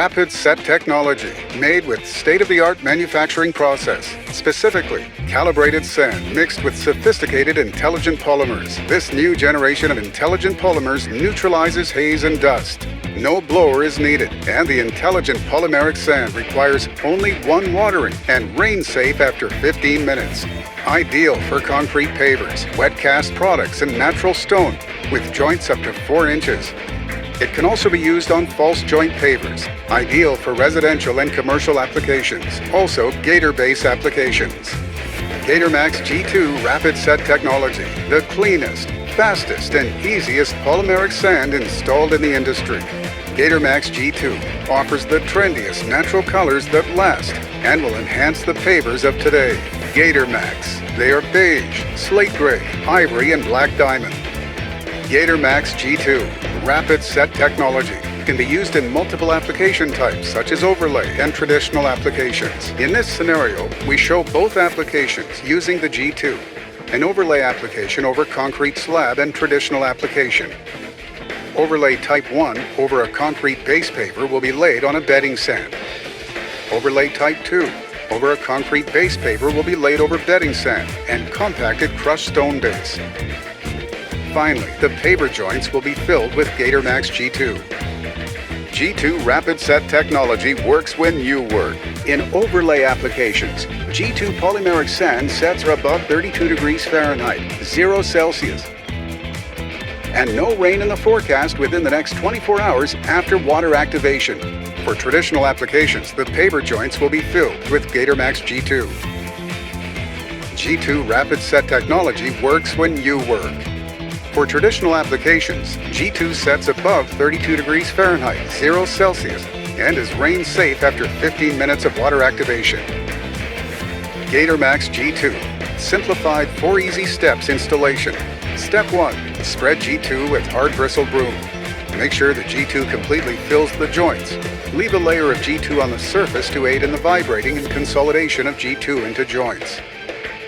rapid set technology made with state-of-the-art manufacturing process. Specifically, calibrated sand mixed with sophisticated intelligent polymers. This new generation of intelligent polymers neutralizes haze and dust. No blower is needed, and the intelligent polymeric sand requires only one watering and rain safe after 15 minutes. Ideal for concrete pavers, wet cast products, and natural stone with joints up to 4 inches. It can also be used on false joint pavers, ideal for residential and commercial applications, also Gator base applications. Gator Max G2 Rapid Set Technology, the cleanest, fastest, and easiest polymeric sand installed in the industry. Gator Max G2 offers the trendiest natural colors that last and will enhance the pavers of today. Gator Max. They are beige, slate gray, ivory, and black diamond. Gator Max G2 Rapid Set Technology can be used in multiple application types such as overlay and traditional applications. In this scenario, we show both applications using the G2. An overlay application over concrete slab and traditional application. Overlay Type 1 over a concrete base paver will be laid on a bedding sand. Overlay Type 2 over a concrete base paver will be laid over bedding sand and compacted crushed stone base. Finally, the paver joints will be filled with Gator Max G2. G2 Rapid Set Technology works when you work. In overlay applications, G2 polymeric sand sets are above 32 degrees Fahrenheit, 0 Celsius. And no rain in the forecast within the next 24 hours after water activation. For traditional applications, the paver joints will be filled with Gator Max G2. G2 Rapid Set Technology works when you work. For traditional applications, G2 sets above 32 degrees Fahrenheit, 0 Celsius, and is rain safe after 15 minutes of water activation. Gator Max G2. Simplified 4 easy steps installation. Step 1. Spread G2 with hard bristle broom. Make sure the G2 completely fills the joints. Leave a layer of G2 on the surface to aid in the vibrating and consolidation of G2 into joints.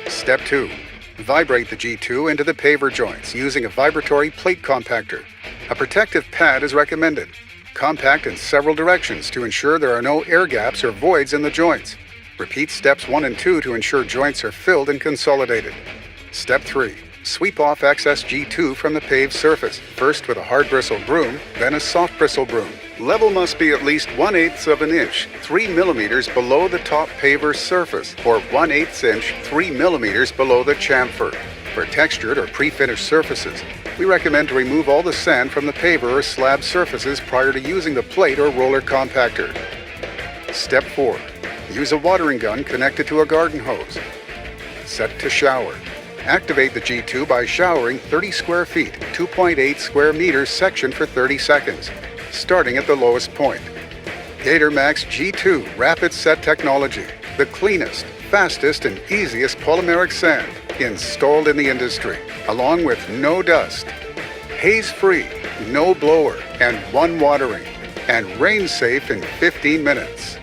Step 2. Vibrate the G2 into the paver joints using a vibratory plate compactor. A protective pad is recommended. Compact in several directions to ensure there are no air gaps or voids in the joints. Repeat steps 1 and 2 to ensure joints are filled and consolidated. Step 3. Sweep off excess G2 from the paved surface, first with a hard bristle broom, then a soft bristle broom. Level must be at least 1/8 of an inch, 3 millimeters below the top paver surface, or 1/8 inch, 3 millimeters below the chamfer. For textured or pre-finished surfaces, we recommend to remove all the sand from the paver or slab surfaces prior to using the plate or roller compactor. Step 4. Use a watering gun connected to a garden hose. Set to shower. Activate the G2 by showering 30 square feet, 2.8 square meters section for 30 seconds, starting at the lowest point. Gator Max G2 Rapid Set Technology, the cleanest, fastest, and easiest polymeric sand installed in the industry, along with no dust, haze-free, no blower, and 1 watering, and rain-safe in 15 minutes.